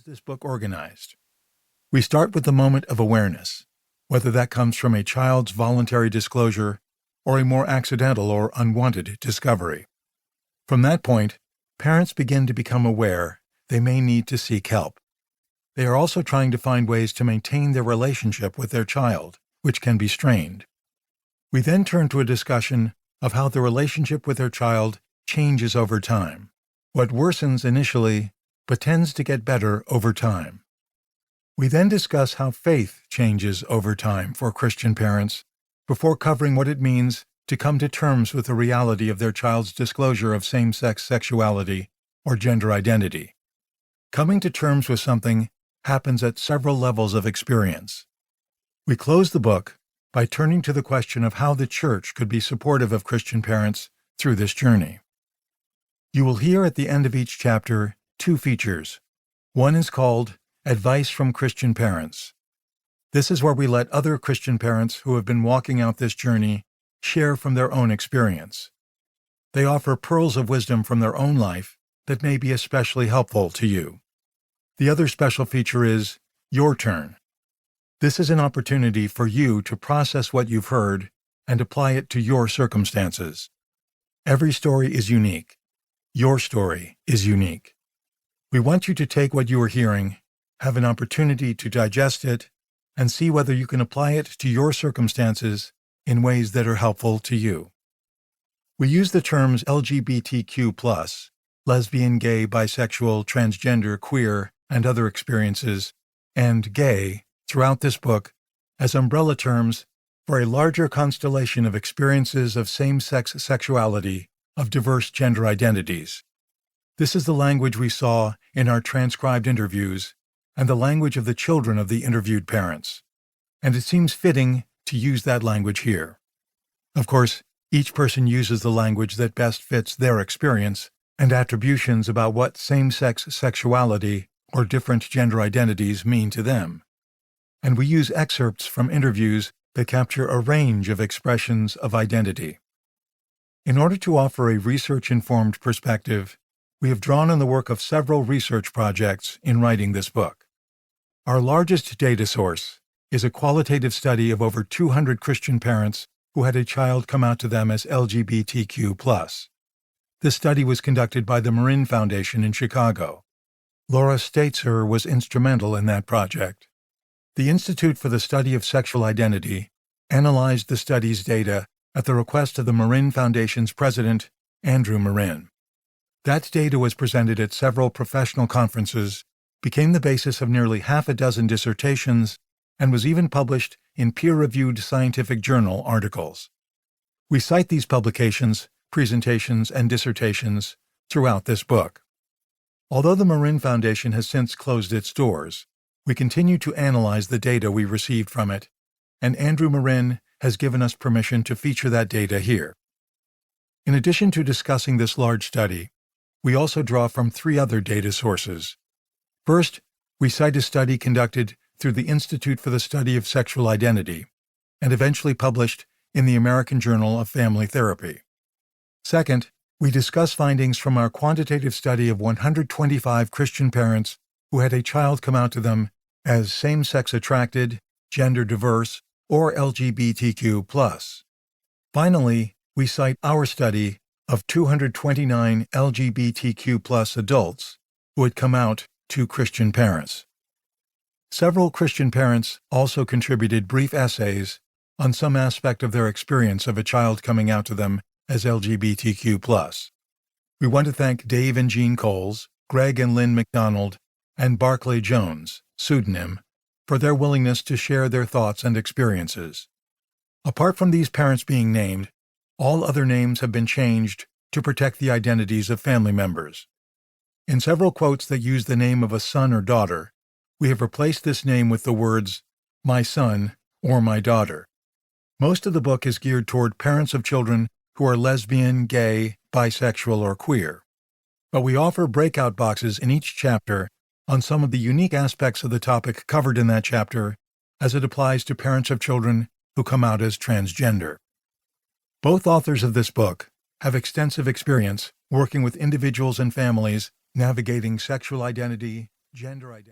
this book organized? We start with the moment of awareness, whether that comes from a child's voluntary disclosure or a more accidental or unwanted discovery. From that point, parents begin to become aware they may need to seek help. They are also trying to find ways to maintain their relationship with their child, which can be strained. We then turn to a discussion of how the relationship with their child changes over time, what worsens initially but tends to get better over time. We then discuss how faith changes over time for Christian parents before covering what it means to come to terms with the reality of their child's disclosure of same-sex sexuality or gender identity. Coming to terms with something happens at several levels of experience. We close the book by turning to the question of how the Church could be supportive of Christian parents through this journey. You will hear at the end of each chapter 2 features. One is called Advice from Christian Parents. This is where we let other Christian parents who have been walking out this journey share from their own experience. They offer pearls of wisdom from their own life that may be especially helpful to you. The other special feature is Your Turn. This is an opportunity for you to process what you've heard and apply it to your circumstances. Every story is unique. Your story is unique. We want you to take what you are hearing, have an opportunity to digest it, and see whether you can apply it to your circumstances in ways that are helpful to you. We use the terms LGBTQ+, lesbian, gay, bisexual, transgender, queer, and other experiences, and gay throughout this book as umbrella terms for a larger constellation of experiences of same-sex sexuality of diverse gender identities. This is the language we saw in our transcribed interviews and the language of the children of the interviewed parents, and it seems fitting to use that language here. Of course, each person uses the language that best fits their experience and attributions about what same-sex sexuality or different gender identities mean to them. And we use excerpts from interviews that capture a range of expressions of identity. In order to offer a research-informed perspective, we have drawn on the work of several research projects in writing this book. Our largest data source is a qualitative study of over 200 Christian parents who had a child come out to them as LGBTQ+. This study was conducted by the Marin Foundation in Chicago. Laura Staitzer was instrumental in that project. The Institute for the Study of Sexual Identity analyzed the study's data at the request of the Marin Foundation's president, Andrew Marin. That data was presented at several professional conferences, became the basis of nearly half a dozen dissertations, and was even published in peer-reviewed scientific journal articles. We cite these publications, presentations, and dissertations throughout this book. Although the Marin Foundation has since closed its doors, we continue to analyze the data we received from it, and Andrew Marin has given us permission to feature that data here. In addition to discussing this large study, we also draw from 3 other data sources. First, we cite a study conducted through the Institute for the Study of Sexual Identity and eventually published in the American Journal of Family Therapy. Second, we discuss findings from our quantitative study of 125 Christian parents who had a child come out to them as same-sex attracted, gender diverse, or LGBTQ+. Finally, we cite our study of 229 LGBTQ+ adults who had come out to Christian parents. Several Christian parents also contributed brief essays on some aspect of their experience of a child coming out to them as LGBTQ+. We want to thank Dave and Jean Coles, Greg and Lynn McDonald, and Barclay Jones, pseudonym, for their willingness to share their thoughts and experiences. Apart from these parents being named, all other names have been changed to protect the identities of family members. In several quotes that use the name of a son or daughter, we have replaced this name with the words, "my son" or "my daughter." Most of the book is geared toward parents of children who are lesbian, gay, bisexual, or queer. But we offer breakout boxes in each chapter on some of the unique aspects of the topic covered in that chapter as it applies to parents of children who come out as transgender. Both authors of this book have extensive experience working with individuals and families navigating sexual identity, gender identity.